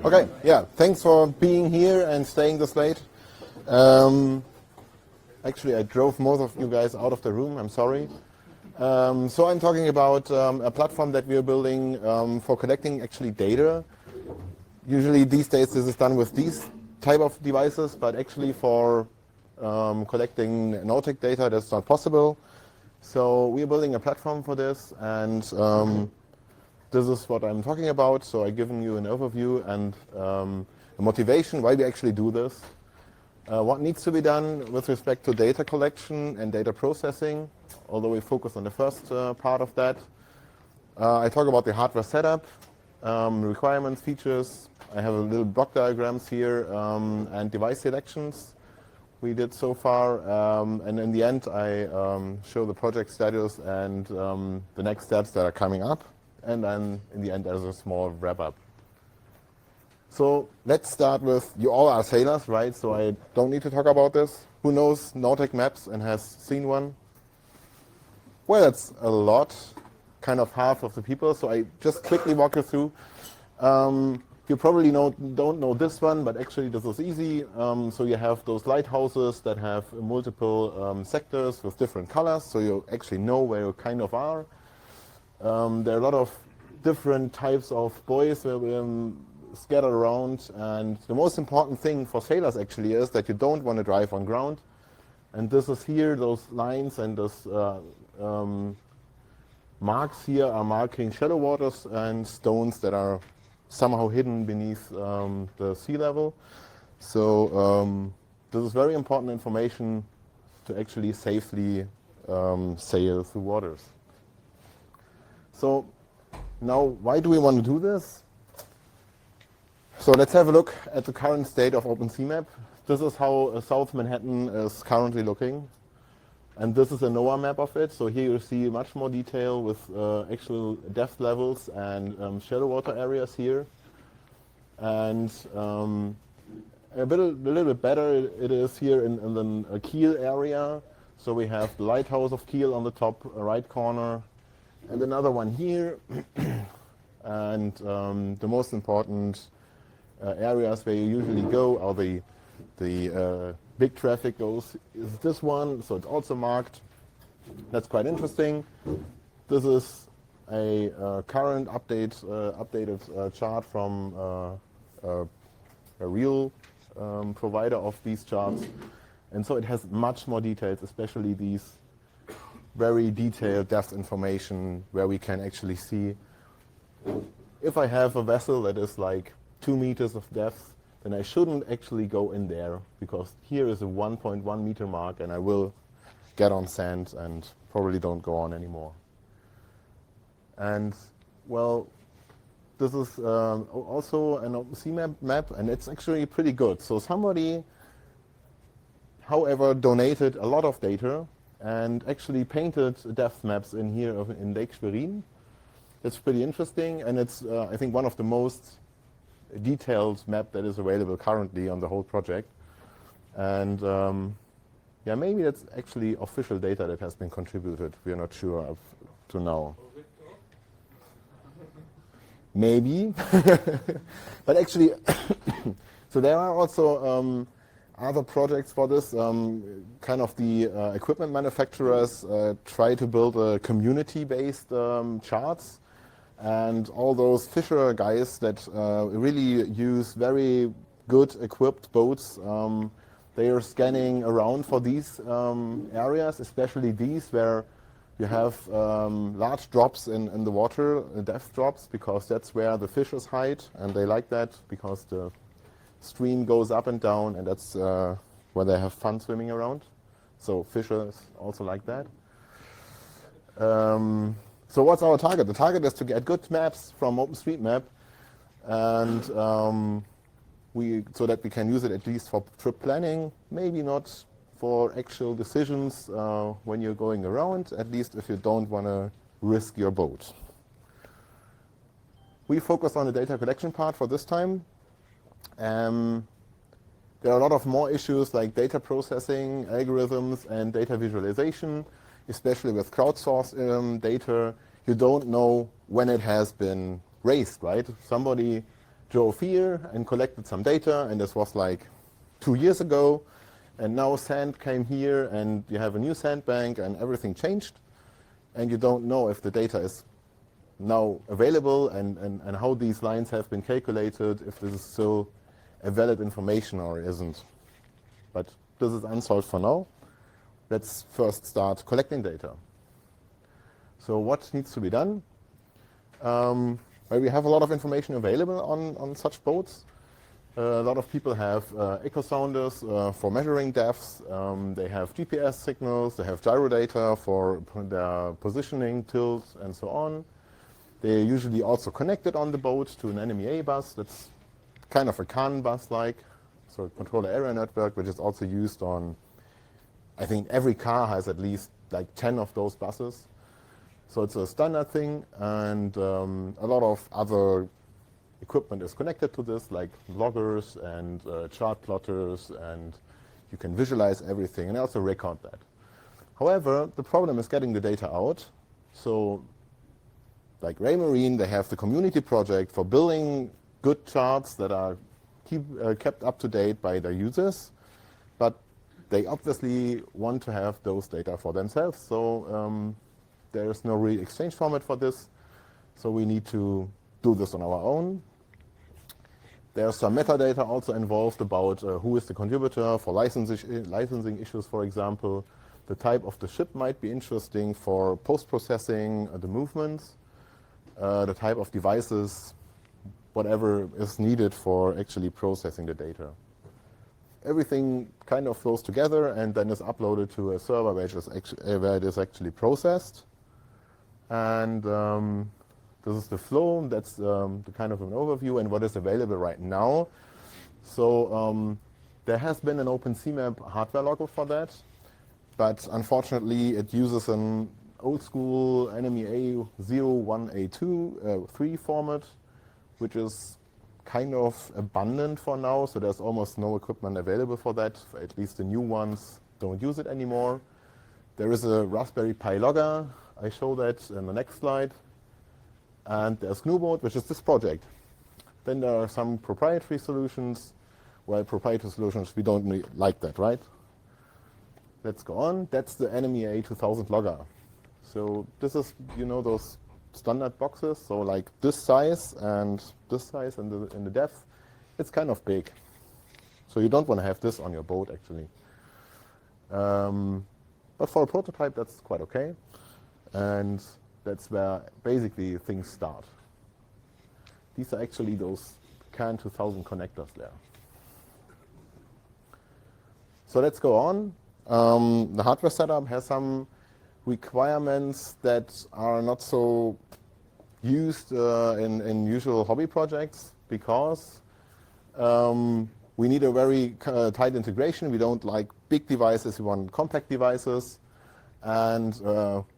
Okay, yeah, thanks for being here and staying this late. Actually, I drove most of you guys out of the room, I'm sorry. So I'm talking about a platform that we are building for collecting actually data. Usually these days this is done with these type of devices, but actually for collecting Nautic data that's not possible. So we are building a platform for this, and this is what I'm talking about. So I've given you an overview and the motivation why we actually do this. What needs to be done with respect to data collection and data processing, although we focus on the first part of that. I talk about the hardware setup, requirements, features. I have a little block diagrams here and device selections we did so far. And in the end, I show the project status and the next steps that are coming up. And then in the end, there's a small wrap-up. So let's start with, you all are sailors, right? So I don't need to talk about this. Who knows Nautic maps and has seen one? Well, that's a lot, kind of half of the people. So I just quickly walk you through. You probably don't know this one, but actually this is easy. So you have those lighthouses that have multiple sectors with different colors. So you actually know where you kind of are. There are a lot of different types of buoys scattered around, and the most important thing for sailors actually is that you don't want to drive on ground. And this is here, those lines and those marks here are marking shallow waters and stones that are somehow hidden beneath the sea level. So this is very important information to actually safely sail through waters. So now, why do we want to do this? So let's have a look at the current state of OpenSeaMap. This is how South Manhattan is currently looking. And this is a NOAA map of it. So here you see much more detail with actual depth levels and shallow water areas here. And a little bit better it is here in the Kiel area. So we have the lighthouse of Kiel on the top right corner. And another one here, and the most important areas where you usually go, or the big traffic goes, is this one. So it's also marked. That's quite interesting. This is a current updated chart from a real provider of these charts, and so it has much more details, especially these very detailed depth information where we can actually see if I have a vessel that is like 2 meters of depth, then I shouldn't actually go in there, because here is a 1.1 meter mark and I will get on sand and probably don't go on anymore. And well, this is also an OpenSeaMap map, and it's actually pretty good. So somebody, however, donated a lot of data and actually painted depth maps in here in Lake Schwerin. It's pretty interesting, and it's I think one of the most detailed map that is available currently on the whole project. And yeah, maybe that's actually official data that has been contributed. We are not sure of to now. Maybe, but actually, so there are also other projects for this. Kind of the equipment manufacturers try to build a community-based charts, and all those fisher guys that really use very good equipped boats, they are scanning around for these areas, especially these where you have large drops in the water, depth drops, because that's where the fishes hide, and they like that because the stream goes up and down, and that's where they have fun swimming around. So fishers also like that. So what's our target? The target is to get good maps from OpenStreetMap, and so that we can use it at least for trip planning, maybe not for actual decisions when you're going around, at least if you don't want to risk your boat. We focus on the data collection part for this time. There are a lot of more issues like data processing, algorithms, and data visualization, especially with crowdsourced data. You don't know when it has been raised, right? Somebody drove here and collected some data, and this was like 2 years ago, and now sand came here, and you have a new sandbank, and everything changed, and you don't know if the data is now available and how these lines have been calculated, if this is still a valid information or isn't. But this is unsolved for now. Let's first start collecting data. So what needs to be done? Well, we have a lot of information available on such boats. A lot of people have echo sounders for measuring depths. They have GPS signals. They have gyro data for their positioning, tilt, and so on. They're usually also connected on the boat to an NMEA bus. That's kind of a CAN bus-like, so controller area network, which is also used on, I think every car has at least like 10 of those buses. So it's a standard thing, and a lot of other equipment is connected to this, like loggers and chart plotters, and you can visualize everything and also record that. However, the problem is getting the data out. So like Raymarine, they have the community project for building good charts that are kept up to date by their users, but they obviously want to have those data for themselves. So there is no real exchange format for this, so we need to do this on our own. There's some metadata also involved about who is the contributor for licensing issues, for example. The type of the ship might be interesting for post-processing the movements, the type of devices, whatever is needed for actually processing the data. Everything kind of flows together and then is uploaded to a server where it is actually processed. And this is the flow. That's the kind of an overview and what is available right now. So there has been an OpenSeaMap hardware logger for that, but unfortunately it uses an old school NMEA 01A2 3 format, which is kind of abundant for now. So there's almost no equipment available for that. At least the new ones don't use it anymore. There is a Raspberry Pi logger. I show that in the next slide. And there's GNU-Boat, which is this project. Then there are some proprietary solutions. Well, proprietary solutions, we don't like that, right? Let's go on. That's the NMEA 2000 logger. So this is, you know, those standard boxes. So like this size and in the depth. It's kind of big. So you don't want to have this on your boat, actually. But for a prototype, that's quite okay. And that's where basically things start. These are actually those CAN 2000 connectors there. So let's go on. The hardware setup has some requirements that are not so used in usual hobby projects, because we need a very tight integration. We don't like big devices, we want compact devices. And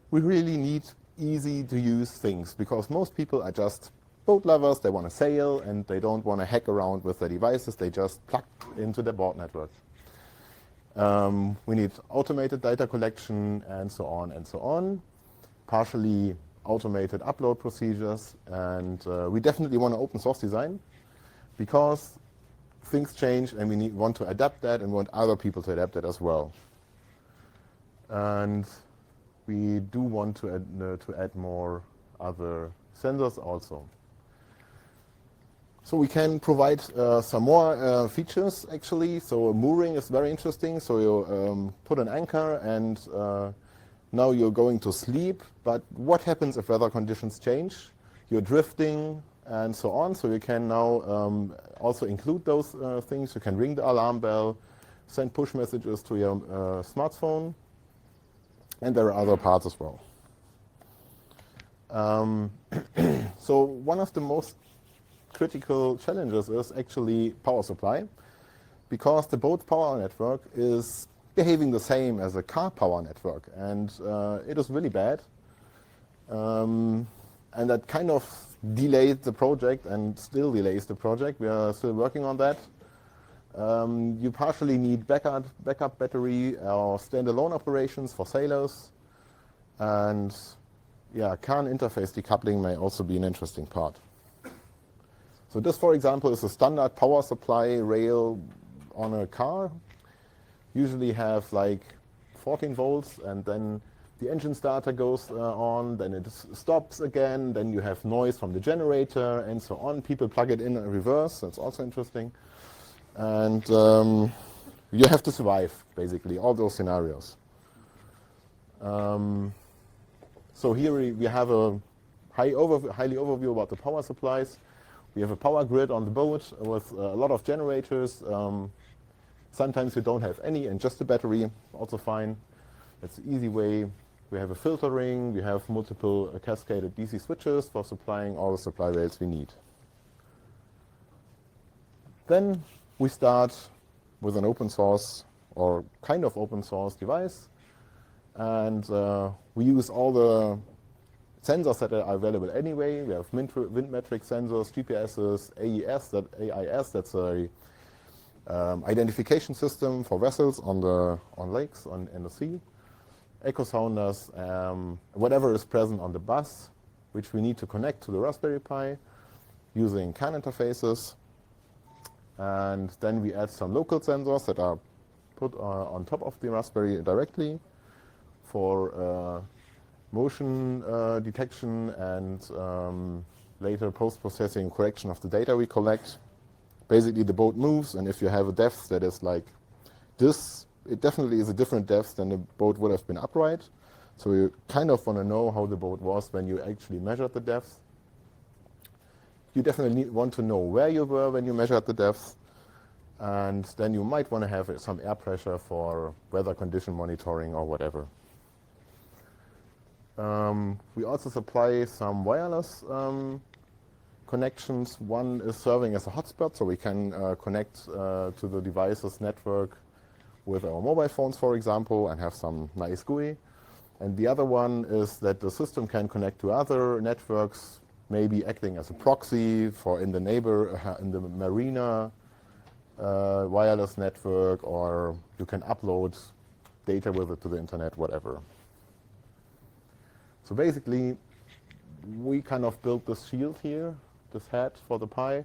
we really need easy to use things, because most people are just boat lovers. They want to sail and they don't want to hack around with their devices. They just plug into the board network. We need automated data collection and so on and so on. Partially automated upload procedures, and we definitely want an open source design, because things change and we want to adapt that and want other people to adapt it as well. And we do want to add more other sensors also. So we can provide some more features, actually. So mooring is very interesting. So you put an anchor and now you're going to sleep. But what happens if weather conditions change? You're drifting and so on. So you can now also include those things. You can ring the alarm bell, send push messages to your smartphone. And there are other parts as well. So one of the most critical challenges is actually power supply, because the boat power network is behaving the same as a car power network, and it is really bad. And that kind of delayed the project and still delays the project. We are still working on that. You partially need backup battery or standalone operations for sailors. And yeah, CAN interface decoupling may also be an interesting part. So this, for example, is a standard power supply rail on a car. Usually have like 14 volts, and then the engine starter goes on, then it stops again, then you have noise from the generator, and so on. People plug it in reverse, that's also interesting. And you have to survive, basically, all those scenarios. So here we have a highly overview about the power supplies. We have a power grid on the boat with a lot of generators. Sometimes we don't have any and just a battery, also fine. That's the easy way. We have a filtering, we have multiple cascaded DC switches for supplying all the supply rails we need. Then we start with an open source or kind of open source device. And we use all the sensors that are available anyway. We have wind metric sensors, GPSs, AIS, that's a identification system for vessels on lakes, in the sea. Echo sounders, whatever is present on the bus, which we need to connect to the Raspberry Pi using CAN interfaces. And then we add some local sensors that are put on top of the Raspberry directly for motion detection and later post-processing correction of the data we collect. Basically, the boat moves, and if you have a depth that is like this, it definitely is a different depth than the boat would have been upright. So you kind of want to know how the boat was when you actually measured the depth. You definitely want to know where you were when you measured the depth. And then you might want to have some air pressure for weather condition monitoring or whatever. We also supply some wireless connections. One is serving as a hotspot, so we can connect to the device's network with our mobile phones, for example, and have some nice GUI. And the other one is that the system can connect to other networks, maybe acting as a proxy for in the marina wireless network, or you can upload data with it to the internet, whatever. So basically, we kind of built this shield here, this head for the Pi,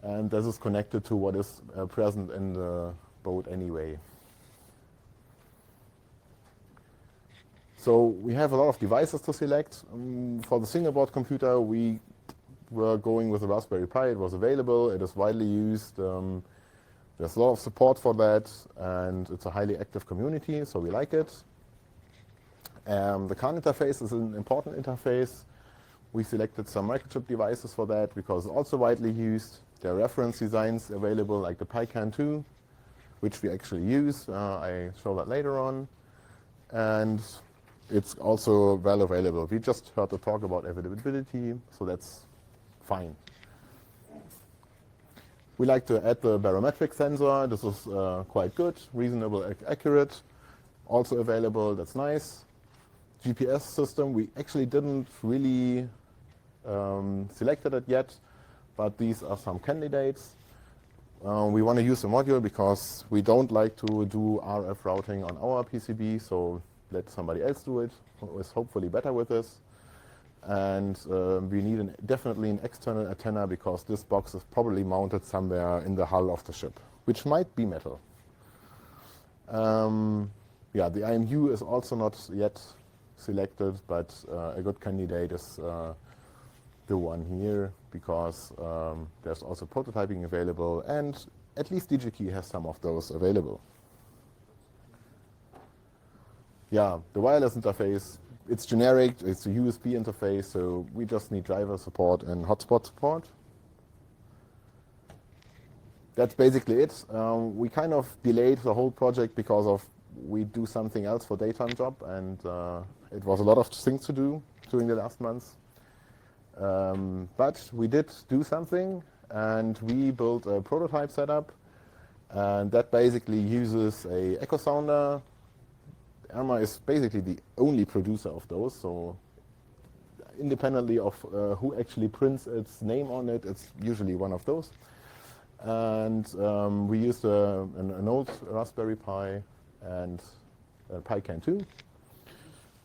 and this is connected to what is present in the boat anyway. So we have a lot of devices to select. For the single board computer, we were going with the Raspberry Pi. It was available, it is widely used. There's a lot of support for that, and it's a highly active community, so we like it. The CAN interface is an important interface. We selected some microchip devices for that because it's also widely used. There are reference designs available like the PiCan 2, which we actually use. I show that later on. And it's also well available. We just heard the talk about availability, so that's fine. We like to add the barometric sensor. This is quite good, reasonable, accurate. Also available, that's nice. GPS system, we actually didn't really selected it yet, but these are some candidates. We want to use a module because we don't like to do RF routing on our PCB, so let somebody else do it, who is hopefully better with this. And we need definitely an external antenna because this box is probably mounted somewhere in the hull of the ship, which might be metal. Yeah, the IMU is also not yet selected, but a good candidate is the one here because there's also prototyping available, and at least DigiKey has some of those available. Yeah, the wireless interface, it's generic, it's a USB interface, so we just need driver support and hotspot support. That's basically it. We kind of delayed the whole project because of we do something else for daytime job, and it was a lot of things to do during the last months. But we did do something, and we built a prototype setup, and that basically uses a echo sounder. ARMA is basically the only producer of those, so independently of who actually prints its name on it, it's usually one of those. And we used an old Raspberry Pi and a PiCan 2.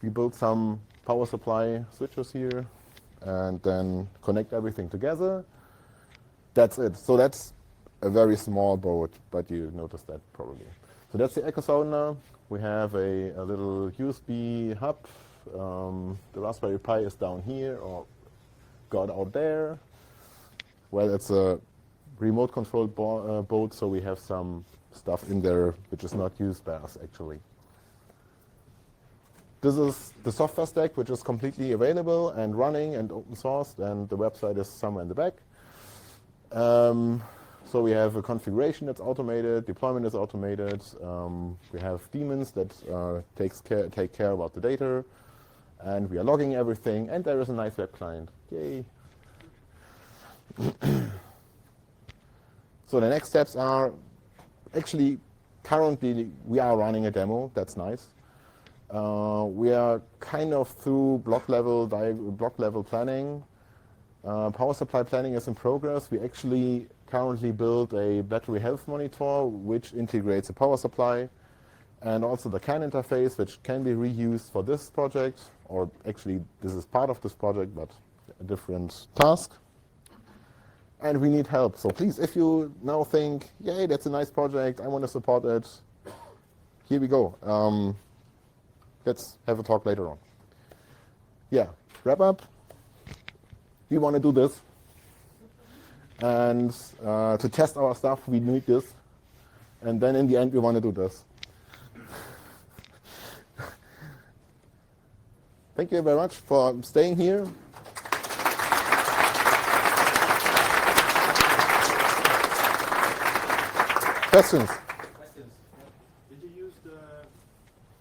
We built some power supply switches here and then connect everything together. That's it. So that's a very small boat, but you noticed that probably. So that's the EcoSonar. We have a little USB hub. The Raspberry Pi is down here or got out there. Well, it's a remote controlled boat, so we have some stuff in there which is not used by us actually. This is the software stack, which is completely available and running and open sourced, and the website is somewhere in the back. So we have a configuration that's automated, deployment is automated. We have daemons that take care about the data, and we are logging everything, and there is a nice web client. Yay. So the next steps are, actually, currently we are running a demo. That's nice. We are kind of through block level planning. Power supply planning is in progress. We actually currently build a battery health monitor which integrates a power supply and also the CAN interface, which can be reused for this project, or actually this is part of this project but a different task. And we need help. So please, if you now think, yay, that's a nice project, I want to support it, here we go. Let's have a talk later on. Yeah, wrap up. We want to do this. And to test our stuff, we need this. And then in the end, we want to do this. Thank you very much for staying here. Questions? Did you use the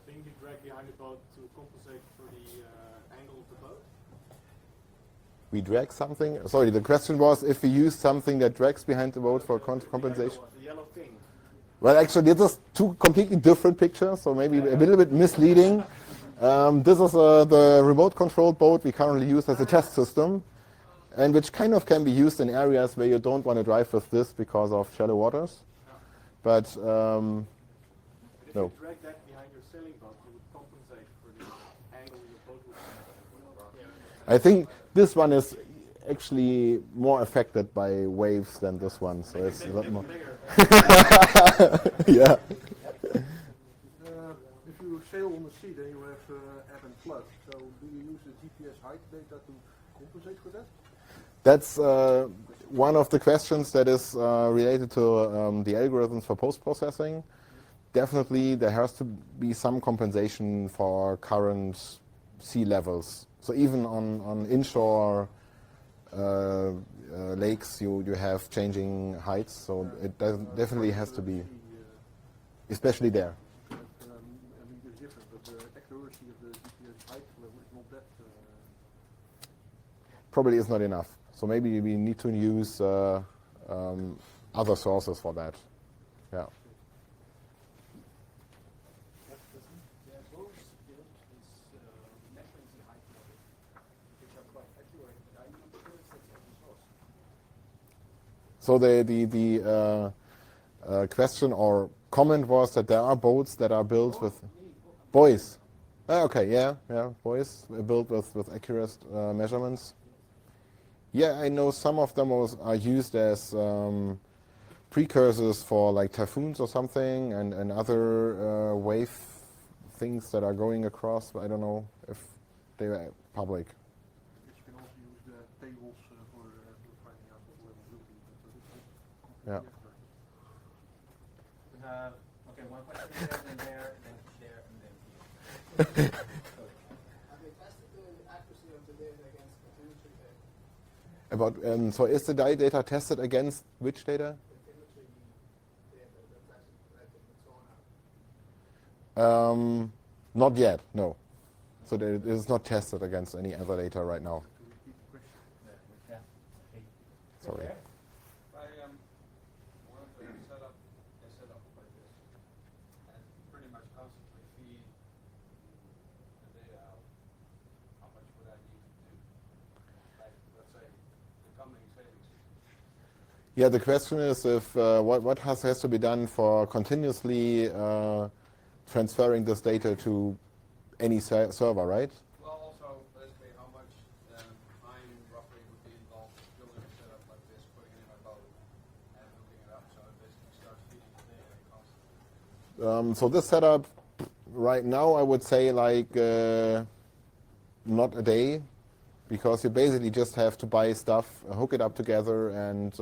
thing you drag behind the boat to compensate for the angle of the boat? We drag something? Sorry, the question was if we use something that drags behind the boat for compensation. The yellow thing. Well, actually, this is two completely different pictures, so maybe a little bit misleading. This is the remote-controlled boat we currently use as a test system, and which kind of can be used in areas where you don't want to drive with this because of shallow waters. But If no. you drag that behind your sailing boat, you would compensate for the angle your boat would have. I think this one is actually more affected by waves than this one, so it's a lot more. Yeah. If you sail on the sea, then you have ebb and flood. So do you use the GPS height data to compensate for that? That's one of the questions that is related to the algorithms for post-processing. Definitely there has to be some compensation for current sea levels. So even on inshore lakes you have changing heights, so it definitely has to be, especially there. I mean, it's different, but the accuracy of the GPS height level is not that... Probably is not enough. So maybe we need to use other sources for that. Yeah. So the question or comment was that there are boats that are built with buoys. Okay, yeah, buoys built with accurate measurements. Yeah, I know some of them are used as precursors for like typhoons or something, and other wave things that are going across. I don't know if they are public. You can also use the tables for finding out what level will be. Yeah. We have, okay, one question here, then there, then there, and then here. Have they tested the accuracy of the data against telemetry data? About so is the data tested against which data? The telemetry data that's actually collected with sonar. Not yet, no. So it is not tested against any other data right now. Yeah. Sorry. I wanted to set up a setup like this and pretty much constantly feed the data out. How much would I need to do? Like, let's say, the coming savings season. Yeah, the question is if what has to be done for continuously transferring this data to any server, right? Well, also, basically, how much time roughly would be involved building a setup like this, putting it in my boat, So this setup, right now, I would say like not a day, because you basically just have to buy stuff, hook it up together, and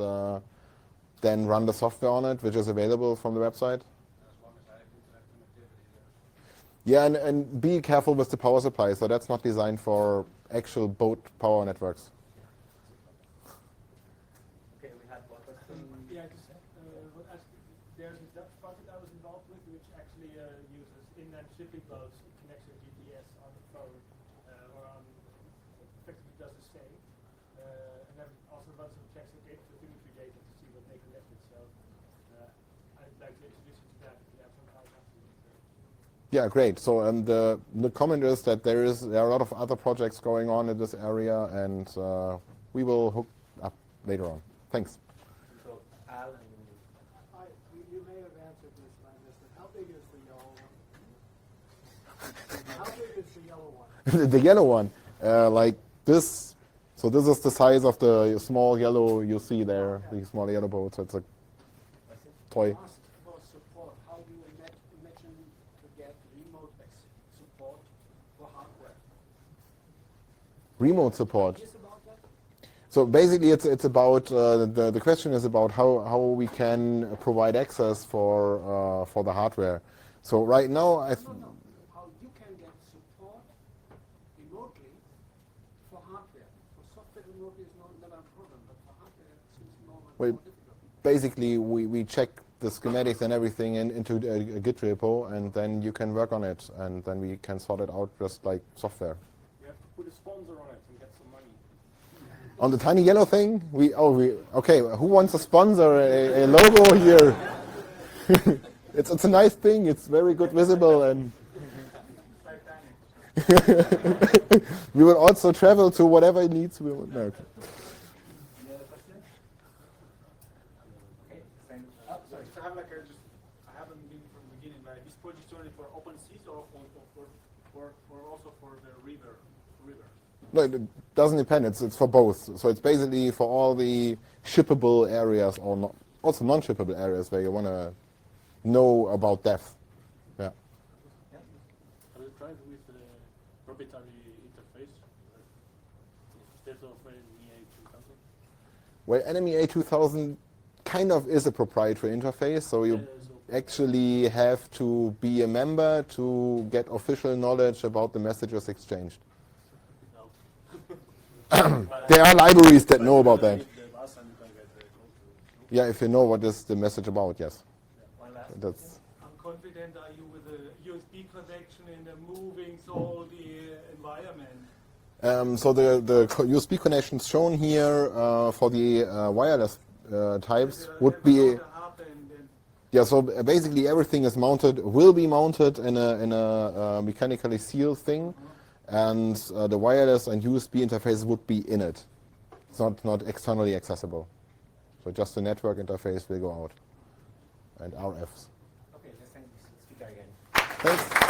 then run the software on it, which is available from the website. As long as I have internet connectivity there. Yeah, and be careful with the power supply. So that's not designed for actual boat power networks. Okay, we had one question. Yeah, there's a Dutch project I was involved with, which actually uses inland shipping boats, connects your GPS on the phone, or on, effectively does the same, and then also runs some checks against the telemetry data to see what they connected. So I'd like to introduce you to that if you have some time afterwards. Yeah, great. So the comment is that there are a lot of other projects going on in this area, and we will hook up later on. Thanks. So Alan. You may have answered this, and I missed it. How big is the yellow one? How big is the yellow one? The yellow one, like this. So this is the size of the small yellow you see there, the small yellow boat. So it's a toy. Asked for support. How do you imagine to get remote support for hardware? Remote support. Is about that? So basically, it's about the question is about how we can provide access for the hardware. So right now, No. How you can get support remotely for hardware. For software remotely is never a problem, but for hardware it seems more difficult. basically we check the schematics and everything into a Git repo, and then you can work on it, and then we can sort it out just like software. You have to put a sponsor on it and get some money. On the tiny yellow thing, okay. Who wants to sponsor a logo here? It's a nice thing. It's very good visible, and we will also travel to whatever it needs. We will. No. Any other questions? Okay, thank you. Oh, sorry. I have I haven't been from the beginning, but this project is only for OpenSeas or also for the river. No, it doesn't depend. It's for both. So it's basically for all the shippable areas, or not, also non-shippable areas where you want to know about depth. Yeah. Have you tried with the proprietary interface instead of NMEA 2000? Well, NMEA 2000 kind of is a proprietary interface, so you actually have to be a member to get official knowledge about the messages exchanged. There are libraries that know about that. Yeah, if you know what is the message about, yes. One last. That's How confident are you with a USB connection in the moving through the environment? so the USB connections shown here for the wireless types would be. Yeah, so basically everything is mounted, will be mounted in a mechanically sealed thing, and the wireless and USB interface would be in it. It's not externally accessible. So just the network interface will go out, and RFs. Okay, let's thank the speaker again. Thanks.